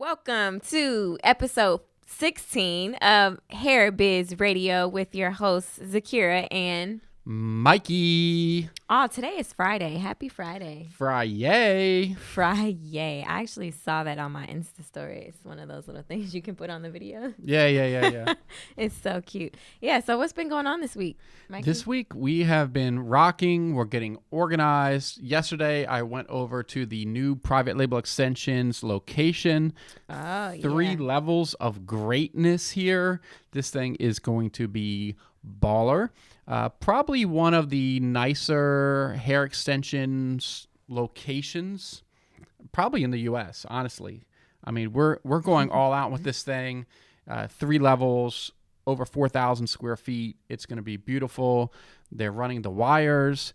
Welcome to episode 16 of Hair Biz Radio with your hosts, Zakiyrah and Mikey. Oh, today is Friday. Happy Friday. Friday. Friday. I actually saw that on my Insta story. It's one of those little things you can put on the video. Yeah. It's so cute. Yeah, so what's been going on this week, Mikey? This week we have been rocking. We're getting organized. Yesterday I went over to the new private label extensions location. Oh, yeah. 3 levels of greatness here. This thing is going to be baller. Probably one of the nicer hair extensions locations, probably in the U.S., honestly. I mean, we're going all out with this thing. 3 levels, over 4,000 square feet. It's going to be beautiful. They're running the wires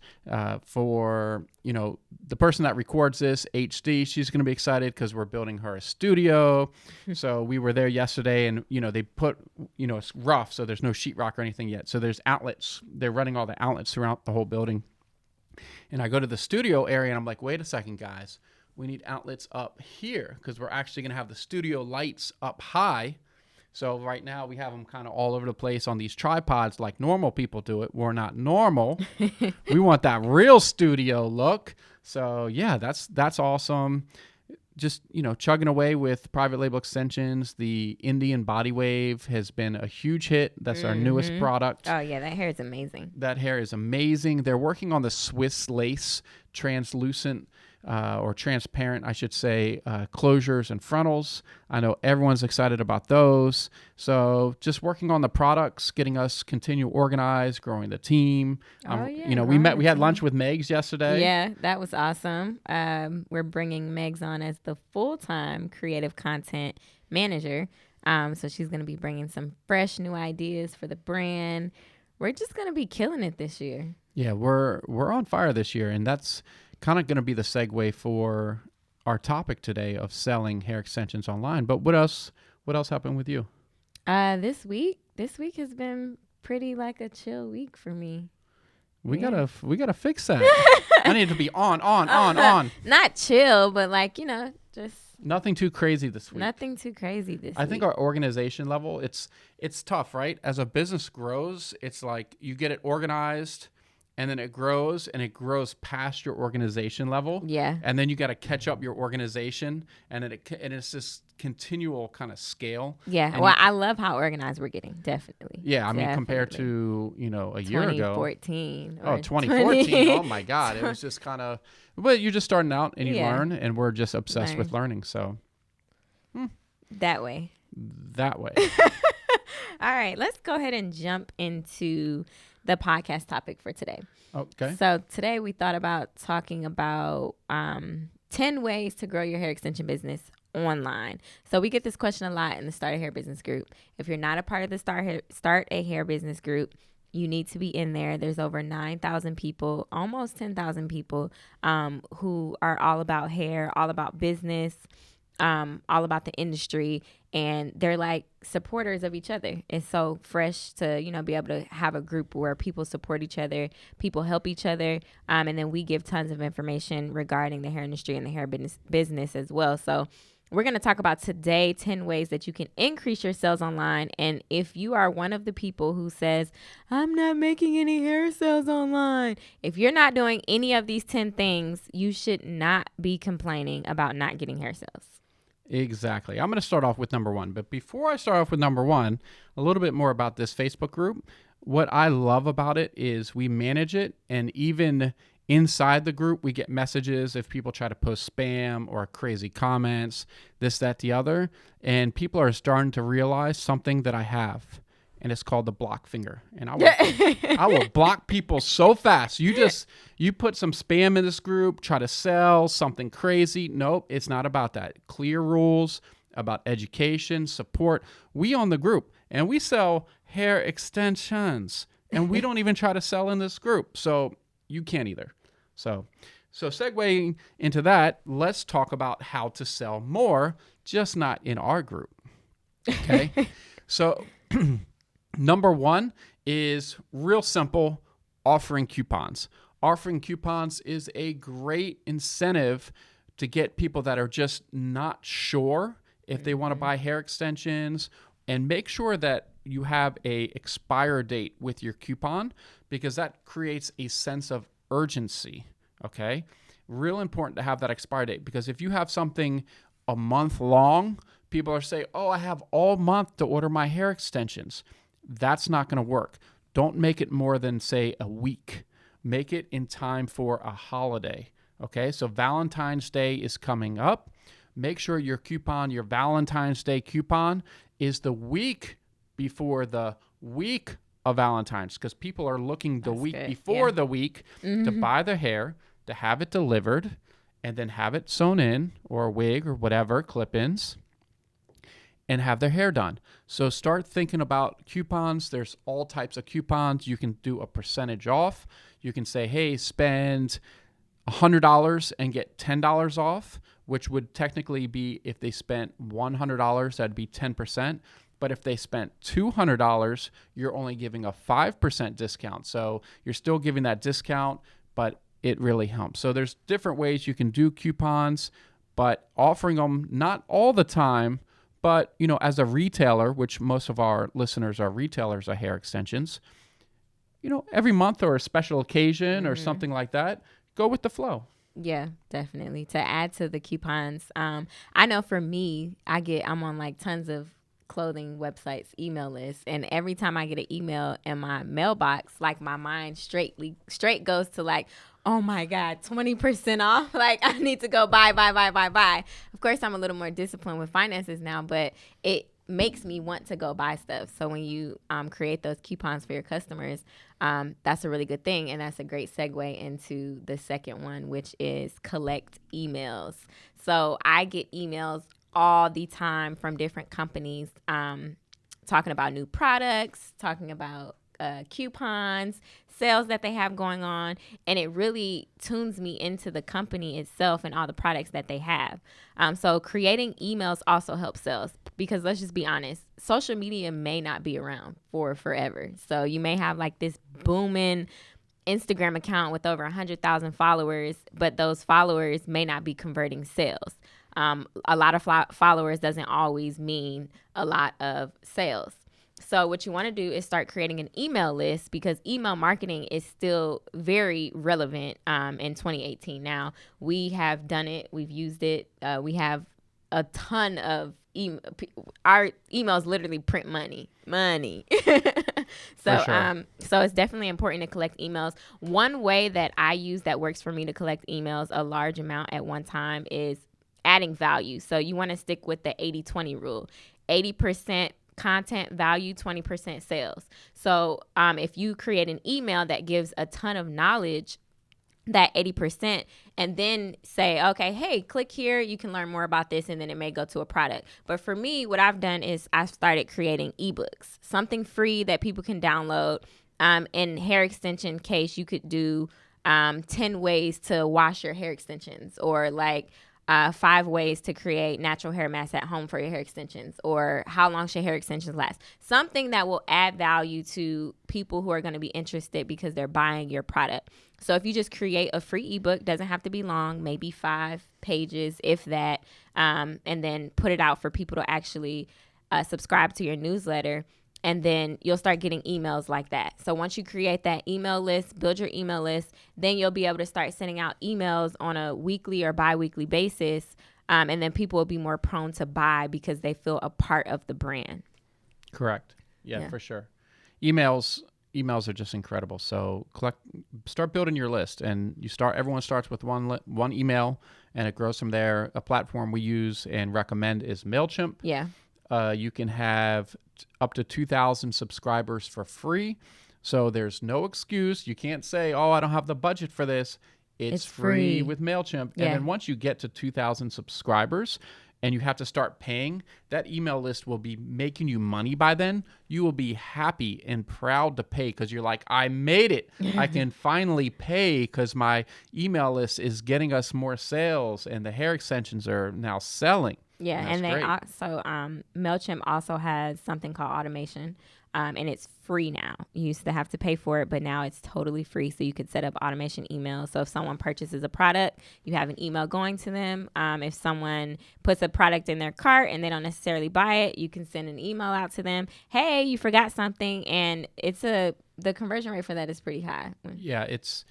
for, the person that records this, HD. She's going to be excited because we're building her a studio. So we were there yesterday and, they put, it's rough. So there's no sheetrock or anything yet. So there's outlets. They're running all the outlets throughout the whole building. And I go to the studio area and I'm like, wait a second, guys. We need outlets up here because we're actually going to have the studio lights up high. So right now we have them kind of all over the place on these tripods like normal people do it. We're not normal. We want that real studio look. So yeah, that's awesome. Just, chugging away with private label extensions. The Indian Body Wave has been a huge hit. That's our newest product. Oh, yeah, that hair is amazing. That hair is amazing. They're working on the Swiss lace translucent or transparent, I should say, closures and frontals. I know everyone's excited about those. So just working on the products, getting us continue organized, growing the team. We had lunch with Megs yesterday. Yeah, that was awesome. We're bringing Megs on as the full-time creative content manager. So she's going to be bringing some fresh new ideas for the brand. We're just going to be killing it this year. Yeah, we're on fire this year, and that's kind of going to be the segue for our topic today of selling hair extensions online. But what else happened with you? This week has been pretty like a chill week for me. We gotta fix that. I need to be on. Not chill, but just nothing too crazy this week. Nothing too crazy this week. I think our organization level, it's tough, right? As a business grows, it's like you get it organized. And then it grows past your organization level. Yeah. And then you got to catch up your organization. And it's this continual kind of scale. Yeah. And I love how organized we're getting. Definitely. Yeah. I mean, compared to, a year ago. 2014. Oh, 2014. Oh, my God. It was just kind of, but you're just starting out and you learn. And we're just obsessed with learning. So. That way. All right. Let's go ahead and jump into the podcast topic for today. Okay. So today we thought about talking about 10 ways to grow your hair extension business online. So we get this question a lot in the Start a Hair Business group. If you're not a part of the Start a Hair Business group, you need to be in there. There's over 9,000 people, almost 10,000 people who are all about hair, all about business, all about the industry, and they're like supporters of each other. It's so fresh to, be able to have a group where people support each other, people help each other, and then we give tons of information regarding the hair industry and the hair business as well. So we're going to talk about today 10 ways that you can increase your sales online. And if you are one of the people who says, I'm not making any hair sales online, if you're not doing any of these 10 things, you should not be complaining about not getting hair sales. Exactly. I'm going to start off with number 1. But before I start off with number 1, a little bit more about this Facebook group. What I love about it is we manage it, and even inside the group, we get messages if people try to post spam or crazy comments, this, that, the other. And people are starting to realize something that I have, and it's called the block finger. And I will block people so fast. You put some spam in this group, try to sell something crazy. Nope, it's not about that. Clear rules about education, support. We own the group, and we sell hair extensions, and we don't even try to sell in this group. So you can't either. So segueing into that, let's talk about how to sell more, just not in our group. Okay? So number 1 is real simple, offering coupons. Offering coupons is a great incentive to get people that are just not sure if they want to buy hair extensions. And make sure that you have a expire date with your coupon, because that creates a sense of urgency, okay? Real important to have that expire date, because if you have something a month long, people are saying, oh, I have all month to order my hair extensions. That's not going to work. Don't make it more than, say, a week. Make it in time for a holiday, okay? So Valentine's Day is coming up. Make sure your coupon, your Valentine's Day coupon, is the week before the week of Valentine's, because people are looking the week before the week to buy the hair, to have it delivered, and then have it sewn in, or a wig or whatever, clip-ins, and have their hair done. So start thinking about coupons. There's all types of coupons. You can do a percentage off. You can say, hey, spend $100 and get $10 off, which would technically be, if they spent $100, that'd be 10%. But if they spent $200, you're only giving a 5% discount. So you're still giving that discount, but it really helps. So there's different ways you can do coupons, but offering them not all the time, but, you know, as a retailer, which most of our listeners are retailers of hair extensions, you know, every month or a special occasion or something like that, go with the flow. Yeah, definitely. To add to the coupons, I know for me, I'm on like tons of clothing websites, email lists, and every time I get an email in my mailbox, like my mind straight goes to like, oh my God, 20% off. Like I need to go buy. Of course, I'm a little more disciplined with finances now, but it makes me want to go buy stuff. So when you create those coupons for your customers, that's a really good thing. And that's a great segue into the second one, which is collect emails. So I get emails all the time from different companies talking about new products, talking about coupons, sales that they have going on, and it really tunes me into the company itself and all the products that they have. So creating emails also helps sales, because let's just be honest, social media may not be around for forever. So you may have like this booming Instagram account with over 100,000 followers, but those followers may not be converting sales. A lot of followers doesn't always mean a lot of sales. So what you want to do is start creating an email list, because email marketing is still very relevant in 2018. Now, we have done it. We've used it. We have a ton of our emails literally print money. So, sure. So it's definitely important to collect emails. One way that I use that works for me to collect emails a large amount at one time is adding value. So you want to stick with the 80-20 rule. 80% content value, 20% sales. So if you create an email that gives a ton of knowledge, that 80%, and then say, okay, hey, click here, you can learn more about this, and then it may go to a product. But for me, what I've done is I've started creating ebooks, something free that people can download. In hair extension case, you could do 10 ways to wash your hair extensions, or like 5 ways to create natural hair masks at home for your hair extensions, or how long should hair extensions last? Something that will add value to people who are going to be interested because they're buying your product. So if you just create a free ebook, doesn't have to be long, maybe 5 pages, if that, and then put it out for people to actually subscribe to your newsletter. And then you'll start getting emails like that. So once you create that email list, build your email list, then you'll be able to start sending out emails on a weekly or bi-weekly basis. And then people will be more prone to buy because they feel a part of the brand. Correct. Yeah, for sure. Emails are just incredible. So start building your list, and everyone starts with one email, and it grows from there. A platform we use and recommend is Mailchimp. Yeah. You can have up to 2,000 subscribers for free. So there's no excuse. You can't say, oh, I don't have the budget for this. It's free with Mailchimp. Yeah. And then once you get to 2,000 subscribers and you have to start paying, that email list will be making you money by then. You will be happy and proud to pay because you're like, I made it. I can finally pay because my email list is getting us more sales and the hair extensions are now selling. Yeah, And that's and they great. also Mailchimp also has something called automation, and it's free now. You used to have to pay for it, but now it's totally free. So you could set up automation emails. So if someone purchases a product, you have an email going to them. If someone puts a product in their cart and they don't necessarily buy it, you can send an email out to them. Hey, you forgot something, and the conversion rate for that is pretty high. Yeah, it's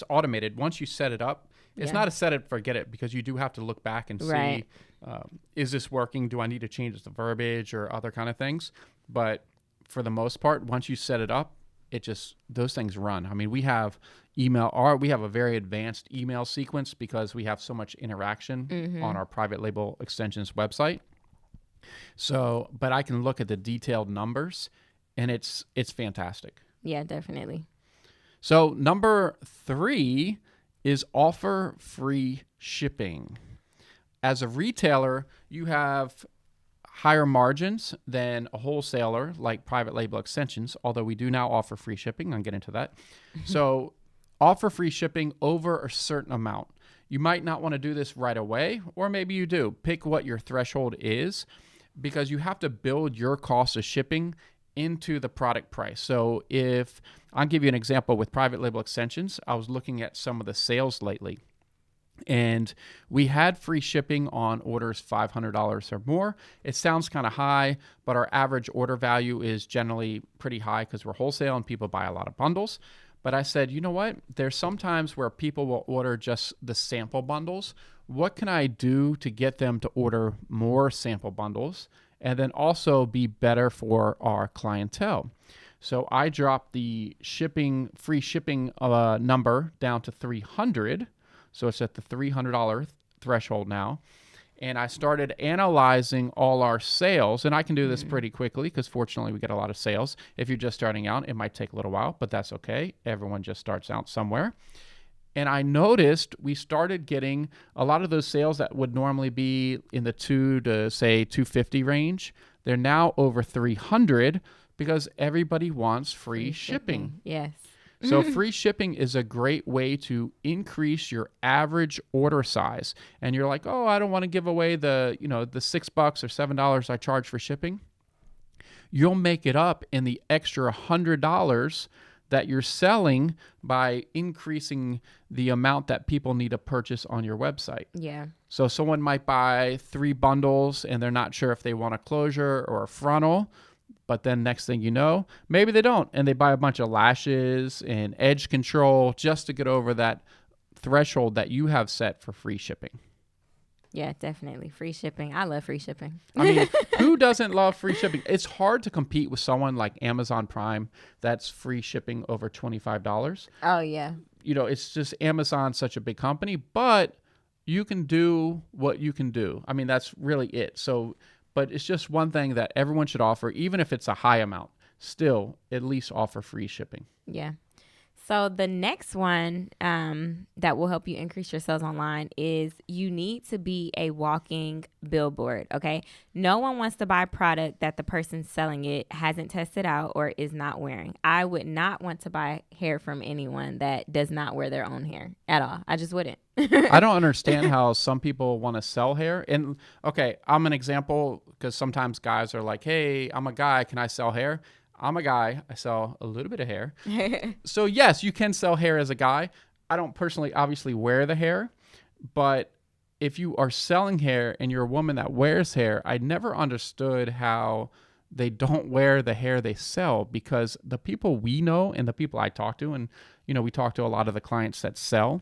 automated. Once you set it up, it's Yeah. not a set it forget it, because you do have to look back and see, Right. is this working? Do I need to change the verbiage or other kind of things? But for the most part, once you set it up, those things run. I mean, we have a very advanced email sequence because we have so much interaction on our private label extensions website. So, but I can look at the detailed numbers, and it's fantastic. Yeah, definitely. So number 3 is offer free shipping. As a retailer, you have higher margins than a wholesaler like private label extensions, although we do now offer free shipping. I'll get into that. So offer free shipping over a certain amount. You might not want to do this right away, or maybe you do. Pick what your threshold is, because you have to build your cost of shipping into the product price. So if I'll give you an example with private label extensions, I was looking at some of the sales lately, and we had free shipping on orders $500 or more. It sounds kind of high, but our average order value is generally pretty high because we're wholesale and people buy a lot of bundles. But I said, you know what? There's sometimes where people will order just the sample bundles. What can I do to get them to order more sample bundles and then also be better for our clientele? So I dropped the free shipping number down to $300. So it's at the $300 threshold now. And I started analyzing all our sales. And I can do this pretty quickly because fortunately we get a lot of sales. If you're just starting out, it might take a little while, but that's okay. Everyone just starts out somewhere. And I noticed we started getting a lot of those sales that would normally be in the 2 to say 250 range. They're now over 300 because everybody wants free shipping. Yes. So free shipping is a great way to increase your average order size. And you're like, oh, I don't want to give away the $6 or $7 I charge for shipping. You'll make it up in the extra $100 that you're selling by increasing the amount that people need to purchase on your website. Yeah. So someone might buy 3 bundles and they're not sure if they want a closure or a frontal. But then next thing you know, maybe they don't, and they buy a bunch of lashes and edge control just to get over that threshold that you have set for free shipping. Yeah, definitely. Free shipping. I love free shipping. I mean, who doesn't love free shipping? It's hard to compete with someone like Amazon Prime that's free shipping over $25. Oh, yeah. It's just Amazon's such a big company, but you can do what you can do. I mean, that's really it. So, but it's just one thing that everyone should offer, even if it's a high amount, still at least offer free shipping. Yeah. So the next one that will help you increase your sales online is you need to be a walking billboard, okay? No one wants to buy product that the person selling it hasn't tested out or is not wearing. I would not want to buy hair from anyone that does not wear their own hair at all. I just wouldn't. I don't understand how some people want to sell hair. And okay, I'm an example because sometimes guys are like, hey, I'm a guy. Can I sell hair? I'm a guy. I sell a little bit of hair. So yes, you can sell hair as a guy. I don't personally obviously wear the hair, but if you are selling hair and you're a woman that wears hair, I never understood how they don't wear the hair they sell, because the people we know and the people I talk to, and we talk to a lot of the clients that sell,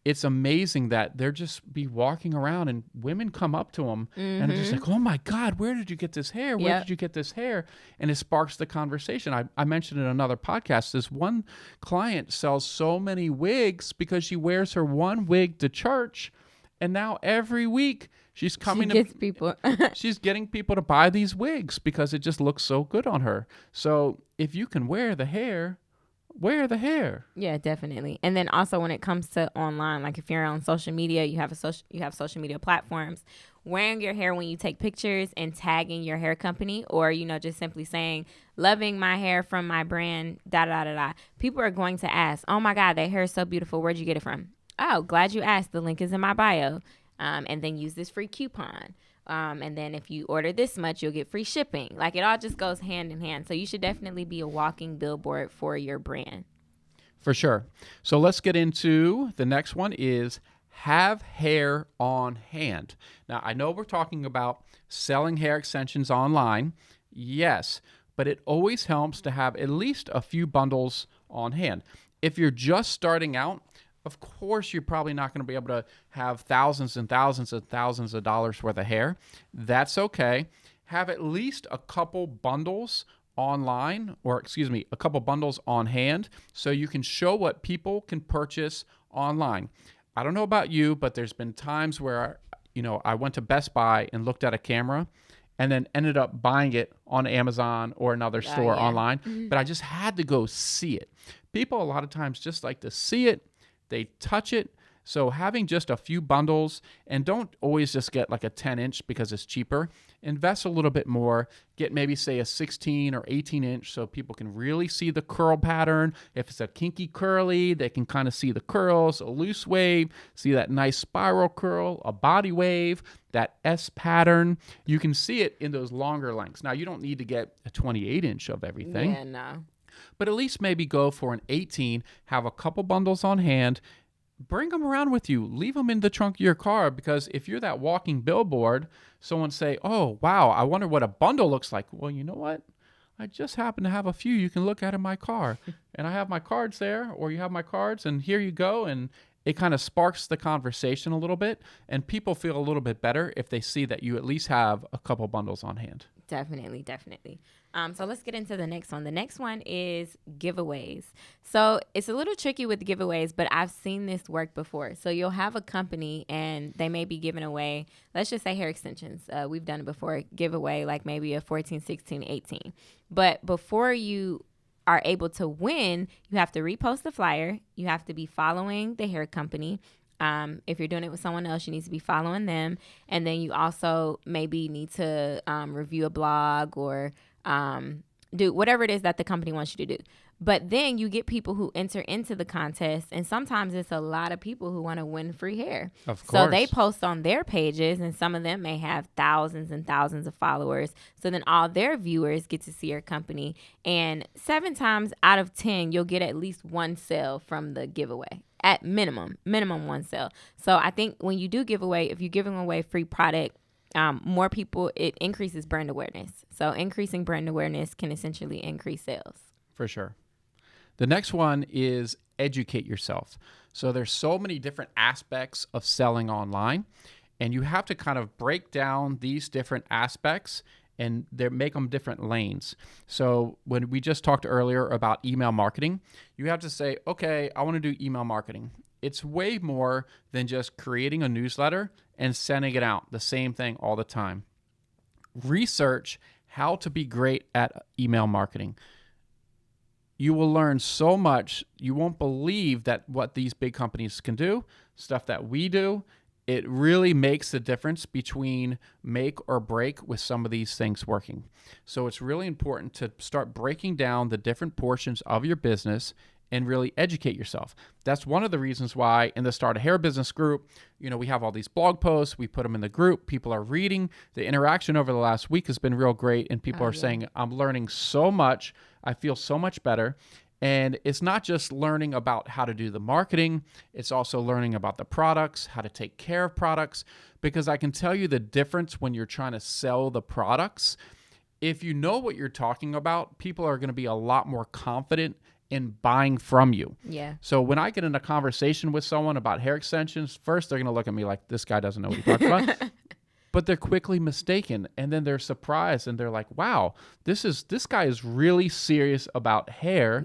it's amazing that they're just be walking around and women come up to them and they're just like, oh my God, where did you get this hair? Where did you get this hair? And it sparks the conversation. I mentioned in another podcast, this one client sells so many wigs because she wears her one wig to church. And now every week she's coming she's getting people to buy these wigs because it just looks so good on her. So if you can wear the hair, wear the hair. Yeah, definitely. And then also when it comes to online, like if you're on social media, you have social media platforms, wearing your hair when you take pictures and tagging your hair company, or just simply saying loving my hair from my brand, da da da da. People are going to ask, oh my God, that hair is so beautiful. Where'd you get it from? Oh, glad you asked. The link is in my bio. And then use this free coupon. And then if you order this much, you'll get free shipping. Like, it all just goes hand in hand. So you should definitely be a walking billboard for your brand. For sure. So let's get into the next one is have hair on hand. Now, I know we're talking about selling hair extensions online. Yes, but it always helps to have at least a few bundles on hand. If you're just starting out, of course, you're probably not going to be able to have thousands and thousands and thousands of dollars worth of hair. That's okay. Have at least a couple bundles online, or excuse me, a couple bundles on hand so you can show what people can purchase online. I don't know about you, but there's been times where, I went to Best Buy and looked at a camera and then ended up buying it on Amazon or another store online, but I just had to go see it. People a lot of times just like to see it, they touch it. So having just a few bundles, and don't always just get like a 10-inch because it's cheaper. Invest a little bit more. Get maybe say a 16 or 18-inch so people can really see the curl pattern. If it's a kinky curly, they can kind of see the curls, a loose wave, see that nice spiral curl, a body wave, that S pattern. You can see it in those longer lengths. Now, you don't need to get a 28-inch of everything. Yeah, no. But at least maybe go for an 18, have a couple bundles on hand, bring them around with you. Leave them in the trunk of your car, because if you're that walking billboard, someone say, oh, wow, I wonder what a bundle looks like. Well, you know what? I just happen to have a few you can look at in my car. And I have my cards there, or you have my cards, and here you go. And it kind of sparks the conversation a little bit. And people feel a little bit better if they see that you at least have a couple bundles on hand. Definitely. So let's get into the next one. The next one is giveaways. So it's a little tricky with giveaways, but I've seen this work before. So you'll have a company and they may be giving away, let's just say hair extensions. We've done it before, giveaway like maybe a 14, 16, 18. But before you are able to win, you have to repost the flyer. You have to be following the hair company. If you're doing it with someone else, you need to be following them. And then you also maybe need to review a blog or do whatever it is that the company wants you to do. But then you get people who enter into the contest, and sometimes it's a lot of people who want to win free hair. Of course. So they post on their pages, and some of them may have thousands and thousands of followers. So then all their viewers get to see your company. And 7 times out of 10, you'll get at least one sale from the giveaway. At minimum one sale. So I think when you do give away, if you're giving away free product, more people, it increases brand awareness. So increasing brand awareness can essentially increase sales. For sure. The next one is educate yourself. So there's so many different aspects of selling online, and you have to kind of break down these different aspects and make them different lanes. So when we just talked earlier about email marketing, you have to say, okay, I want to do email marketing. It's way more than just creating a newsletter and sending it out, the same thing all the time. Research how to be great at email marketing. You will learn so much. You won't believe that what these big companies can do, stuff that we do. It really makes the difference between make or break with some of these things working. So it's really important to start breaking down the different portions of your business and really educate yourself. That's one of the reasons why in the Start a Hair Business group, we have all these blog posts, we put them in the group, people are reading. The interaction over the last week has been real great, and people are saying, I'm learning so much, I feel so much better. And it's not just learning about how to do the marketing, it's also learning about the products, how to take care of products, because I can tell you the difference when you're trying to sell the products. If you know what you're talking about, people are going to be a lot more confident in buying from you. Yeah. So when I get in a conversation with someone about hair extensions, first they're going to look at me like, this guy doesn't know what he talks about. But they're quickly mistaken, and then they're surprised, and they're like, wow, this guy is really serious about hair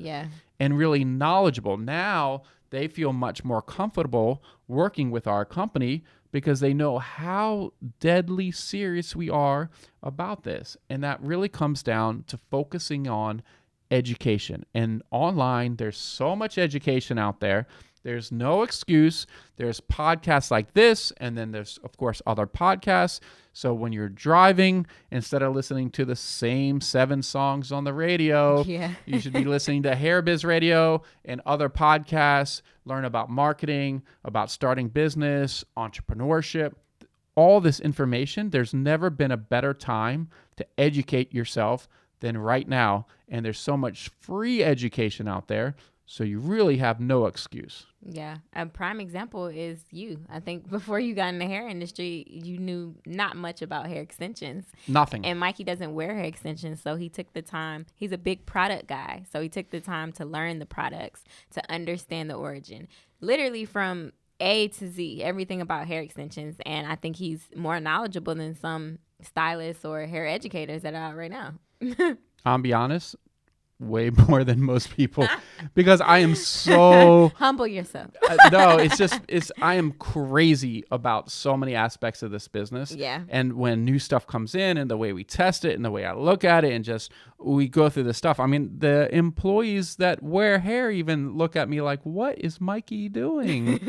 and really knowledgeable. Now they feel much more comfortable working with our company because they know how deadly serious we are about this. And that really comes down to focusing on education. And online, there's so much education out there. There's no excuse. There's podcasts like this, and then there's, of course, other podcasts. So when you're driving, instead of listening to the same 7 songs on the radio, you should be listening to Hair Biz Radio and other podcasts. Learn about marketing, about starting business, entrepreneurship. all this information. There's never been a better time to educate yourself than right now. And there's so much free education out there. So you really have no excuse. Yeah. A prime example is you. I think before you got in the hair industry, you knew not much about hair extensions. Nothing. And Mikey doesn't wear hair extensions, so he took the time. He's a big product guy, so he took the time to learn the products, to understand the origin. Literally from A to Z, everything about hair extensions. And I think he's more knowledgeable than some stylists or hair educators that are out right now. I'll be honest, way more than most people, because I am so humble yourself. No, I am crazy about so many aspects of this business. Yeah. And when new stuff comes in and the way we test it and the way I look at it and just we go through the stuff. I mean, the employees that wear hair even look at me like, what is Mikey doing?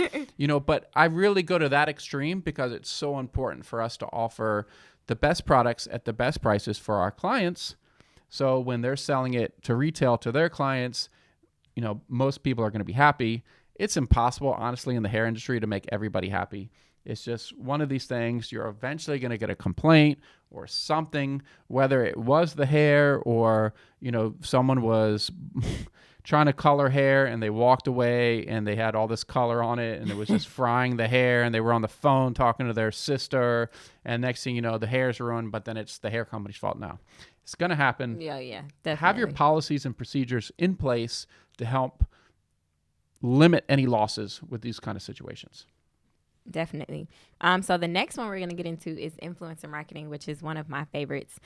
But I really go to that extreme because it's so important for us to offer the best products at the best prices for our clients. So when they're selling it to retail to their clients, most people are going to be happy. It's impossible, honestly, in the hair industry to make everybody happy. It's just one of these things. You're eventually going to get a complaint or something, whether it was the hair or, someone was trying to color hair and they walked away and they had all this color on it and it was just frying the hair and they were on the phone talking to their sister. And next thing you know, the hair's ruined, but then it's the hair company's fault now. It's going to happen. Yeah, definitely. Have your policies and procedures in place to help limit any losses with these kind of situations. Definitely. So the next one we're going to get into is influencer marketing, which is one of my favorites.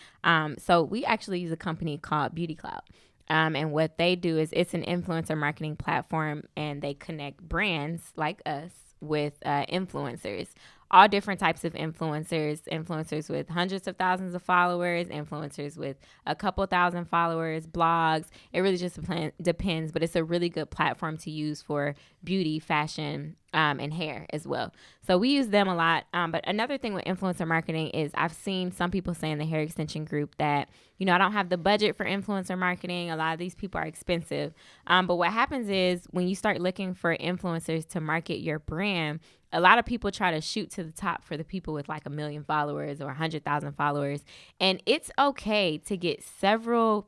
So we actually use a company called Clout. And what they do is it's an influencer marketing platform, and they connect brands like us with influencers. All different types of influencers with hundreds of thousands of followers, influencers with a couple thousand followers, blogs. It really just depends, but it's a really good platform to use for beauty, fashion, and hair as well. So we use them a lot. But another thing with influencer marketing is I've seen some people say in the hair extension group that, I don't have the budget for influencer marketing. A lot of these people are expensive. But what happens is when you start looking for influencers to market your brand, a lot of people try to shoot to the top for the people with like 1 million followers or 100,000 followers. And it's okay to get several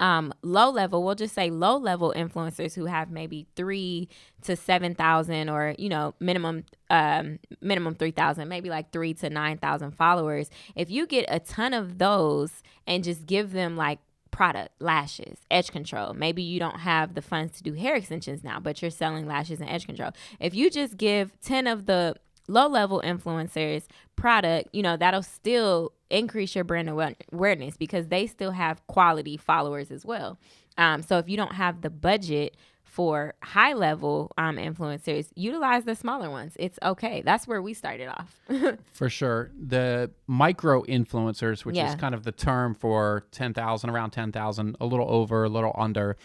low-level influencers who have maybe 3 to 7,000 or, minimum 3,000, maybe like 3 to 9,000 followers. If you get a ton of those and just give them like product, lashes, edge control. Maybe you don't have the funds to do hair extensions now, but you're selling lashes and edge control. If you just give 10 of the low-level influencers product, that'll still increase your brand awareness because they still have quality followers as well. So if you don't have the budget for high-level influencers, utilize the smaller ones. It's okay. That's where we started off. For sure. The micro influencers, which is kind of the term for 10,000, around 10,000, a little over, a little under,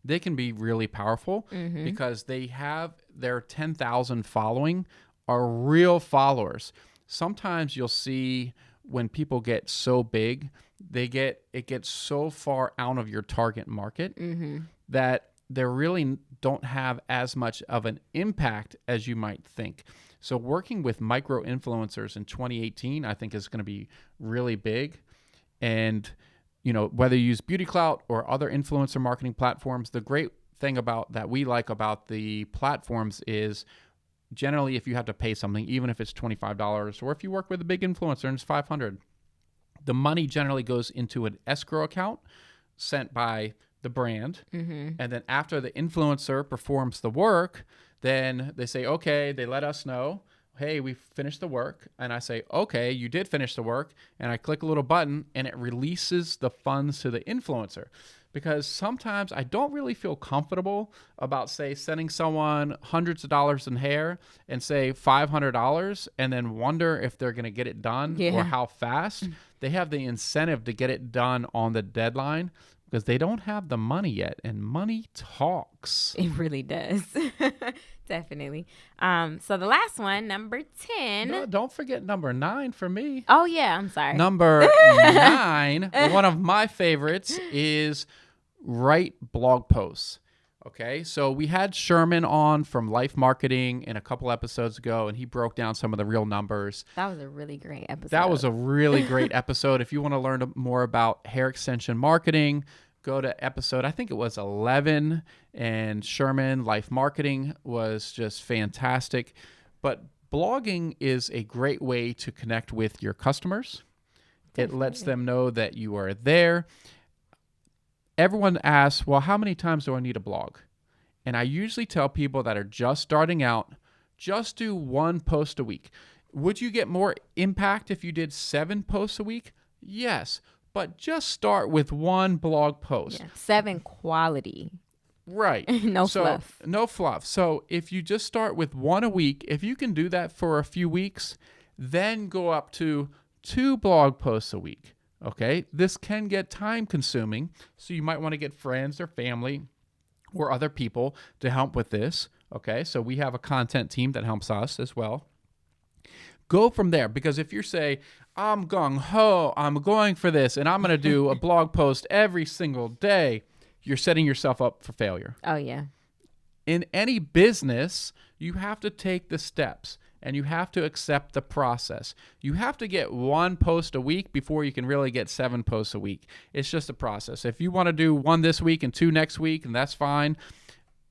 they can be really powerful because they have their 10,000 following are real followers. Sometimes you'll see when people get so big, it gets so far out of your target market that they really don't have as much of an impact as you might think. So working with micro influencers in 2018, I think is going to be really big. And, whether you use Clout or other influencer marketing platforms, the great thing that we like about the platforms is generally if you have to pay something, even if it's $25 or if you work with a big influencer and it's $500, the money generally goes into an escrow account sent by the brand. And then after the influencer performs the work, then they say, okay, they let us know, hey, we finished the work. And I say, okay, you did finish the work. And I click a little button and it releases the funds to the influencer. Because sometimes I don't really feel comfortable about, say, sending someone hundreds of dollars in hair and say $500 and then wonder if they're going to get it done or how fast. They have the incentive to get it done on the deadline because they don't have the money yet, and money talks. It really does. Definitely. So the last one, number 10. No, don't forget number 9 for me. Oh, yeah. I'm sorry. Number 9, one of my favorites, is write blog posts. Okay, so we had Sherman on from Life Marketing in a couple episodes ago, and he broke down some of the real numbers. That was a really great episode. That was a really great episode. If you want to learn more about hair extension marketing, go to episode, I think it was 11, and Sherman, Life Marketing, was just fantastic. But blogging is a great way to connect with your customers. Definitely. It lets them know that you are there. Everyone asks, well, how many times do I need a blog? And I usually tell people that are just starting out, just do 1 post a week. Would you get more impact if you did 7 posts a week? Yes, but just start with 1 blog post. Yeah, 7 quality. Right. No fluff. No fluff. So if you just start with 1 a week, if you can do that for a few weeks, then go up to 2 blog posts a week. Okay, this can get time consuming, so you might want to get friends or family or other people to help with this. Okay, so we have a content team that helps us as well. Go from there, because if you say, I'm gung-ho, I'm going for this, and I'm going to do a blog post every single day, you're setting yourself up for failure. Oh, yeah. In any business, you have to take the steps. And you have to accept the process. You have to get 1 post a week before you can really get 7 posts a week. It's just a process. If you want to do 1 this week and 2 next week, and that's fine.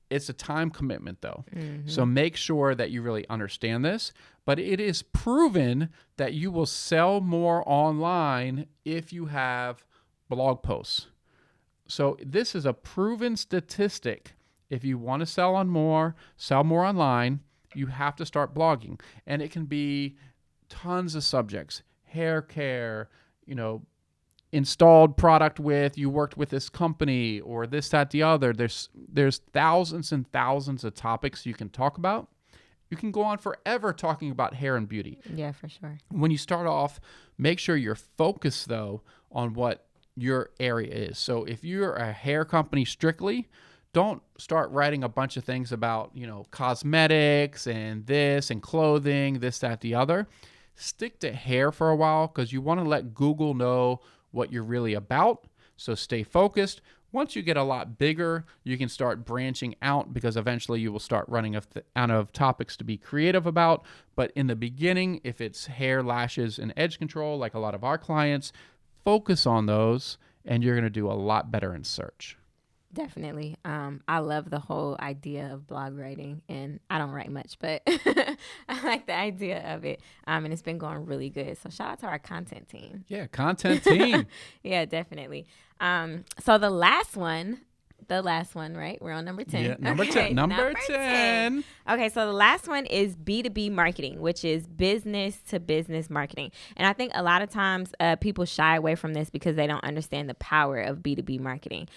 It's a time commitment, though. Mm-hmm. So make sure that you really understand this. But it is proven that you will sell more online if you have blog posts. So this is a proven statistic. If you want to sell more online, you have to start blogging, and it can be tons of subjects: hair care, installed product with, you worked with this company, or this, that, the other. There's thousands and thousands of topics you can talk about. You can go on forever talking about hair and beauty. Yeah, for sure. When you start off, make sure you're focused, though, on what your area is. So if you're a hair company strictly, don't start writing a bunch of things about, cosmetics and this and clothing, this, that, the other. Stick to hair for a while, because you want to let Google know what you're really about. So stay focused. Once you get a lot bigger, you can start branching out, because eventually you will start running out of topics to be creative about. But in the beginning, if it's hair, lashes, and edge control, like a lot of our clients, focus on those, and you're going to do a lot better in search. Definitely. I love the whole idea of blog writing, and I don't write much, but I like the idea of it. And it's been going really good. So shout out to our content team. Yeah, content team. Yeah, definitely. So the last one, right? We're on number 10. Yeah, number 10. Number 10. Okay, so the last one is B2B marketing, which is business to business marketing. And I think a lot of times people shy away from this because they don't understand the power of B2B marketing.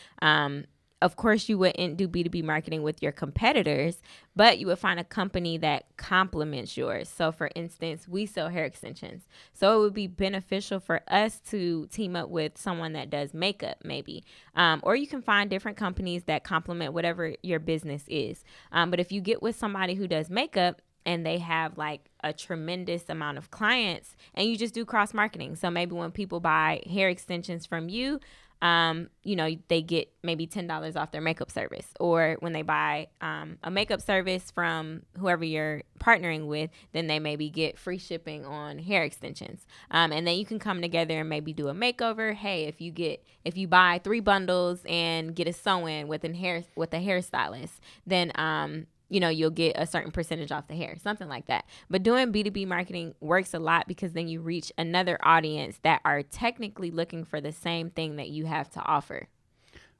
Of course, you wouldn't do B2B marketing with your competitors, but you would find a company that complements yours. So, for instance, we sell hair extensions. So it would be beneficial for us to team up with someone that does makeup, maybe. Or you can find different companies that complement whatever your business is. But if you get with somebody who does makeup, and they have like a tremendous amount of clients, and you just do cross marketing. So maybe when people buy hair extensions from you, they get maybe $10 off their makeup service. Or when they buy a makeup service from whoever you're partnering with, then they maybe get free shipping on hair extensions. And then you can come together and maybe do a makeover. Hey, if you buy 3 bundles and get a sew-in with a hairstylist, then you'll get a certain percentage off the hair, something like that. But doing B2B marketing works a lot, because then you reach another audience that are technically looking for the same thing that you have to offer.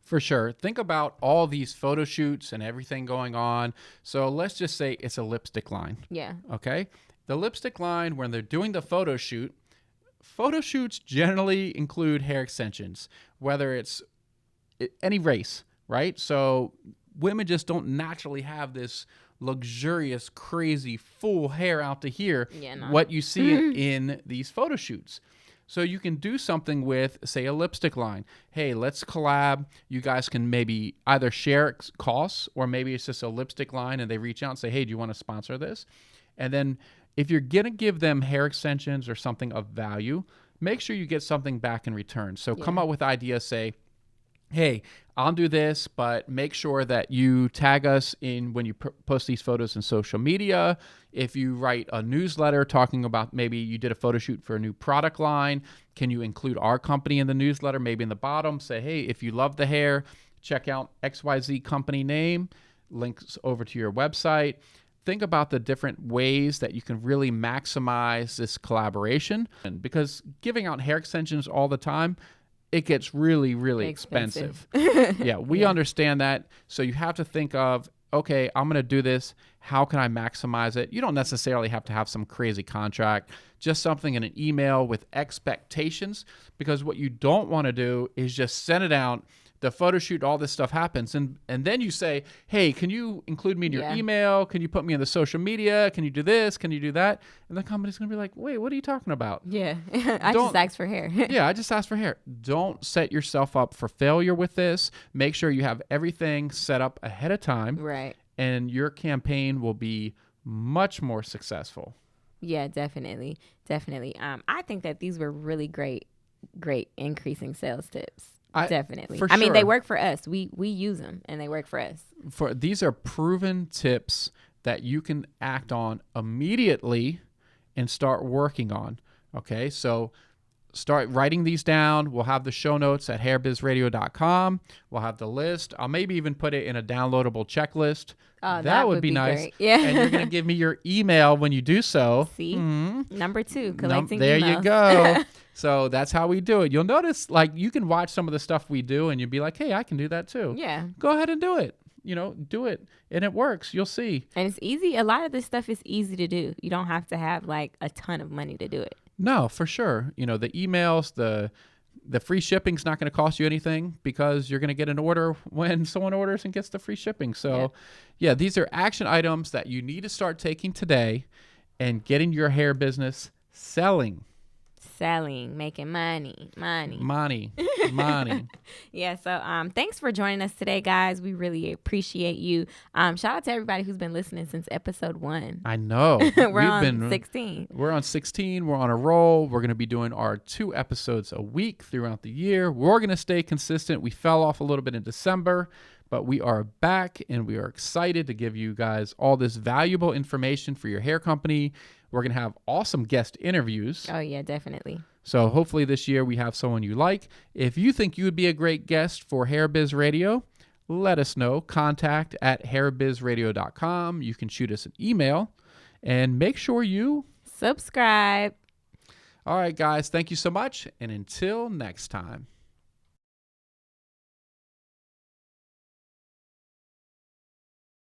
For sure. Think about all these photo shoots and everything going on. So let's just say it's a lipstick line. Yeah. Okay. The lipstick line, when they're doing the photo shoots generally include hair extensions, whether it's any race, right? So women just don't naturally have this luxurious, crazy, full hair out to here, what you see in these photo shoots. So you can do something with, say, a lipstick line. Hey, let's collab. You guys can maybe either share costs, or maybe it's just a lipstick line and they reach out and say, hey, do you want to sponsor this? And then if you're going to give them hair extensions or something of value, make sure you get something back in return. So come up with ideas, say, hey, I'll do this, but make sure that you tag us in when you post these photos in social media. If you write a newsletter talking about maybe you did a photo shoot for a new product line, can you include our company in the newsletter? Maybe in the bottom, say, hey, if you love the hair, check out XYZ company name, links over to your website. Think about the different ways that you can really maximize this collaboration. And because giving out hair extensions all the time, it gets really, really expensive. Yeah, we understand that. So you have to think of, okay, I'm going to do this. How can I maximize it? You don't necessarily have to have some crazy contract, just something in an email with expectations, because what you don't want to do is just send it out. The photo shoot, all this stuff happens. And then you say, hey, can you include me in your email? Can you put me in the social media? Can you do this? Can you do that? And the company's going to be like, wait, what are you talking about? Yeah. I just asked for hair. Yeah, I just asked for hair. Don't set yourself up for failure with this. Make sure you have everything set up ahead of time. Right. And your campaign will be much more successful. Yeah, definitely. Definitely. I think that these were really great increasing sales tips. Definitely. I mean, they work for us. We use them and they work for us. These are proven tips that you can act on immediately and start working on. Okay, so start writing these down. We'll have the show notes at hairbizradio.com. We'll have the list. I'll maybe even put it in a downloadable checklist. Oh, that would be nice. Great. Yeah. And you're going to give me your email when you do so. See? Number 2, collecting there emails. You go. So that's how we do it. You'll notice, like, you can watch some of the stuff we do and you'll be like, hey, I can do that too. Yeah. Go ahead and do it. Do it. And it works. You'll see. And it's easy. A lot of this stuff is easy to do. You don't have to have, like, a ton of money to do it. No, for sure. The emails, the free shipping's not going to cost you anything because you're going to get an order when someone orders and gets the free shipping. So, yeah, these are action items that you need to start taking today and getting your hair business selling. Making money. Yeah, so thanks for joining us today, guys. We really appreciate you. Shout out to everybody who's been listening since episode 1. I know. We're on 16. We're on 16. We're on a roll. We're going to be doing our 2 episodes a week throughout the year. We're going to stay consistent. We fell off a little bit in December, but we are back and we are excited to give you guys all this valuable information for your hair company. We're going to have awesome guest interviews. Oh, yeah, definitely. So hopefully this year we have someone you like. If you think you would be a great guest for Hair Biz Radio, let us know. Contact at hairbizradio.com. You can shoot us an email and make sure you subscribe. All right, guys. Thank you so much. And until next time.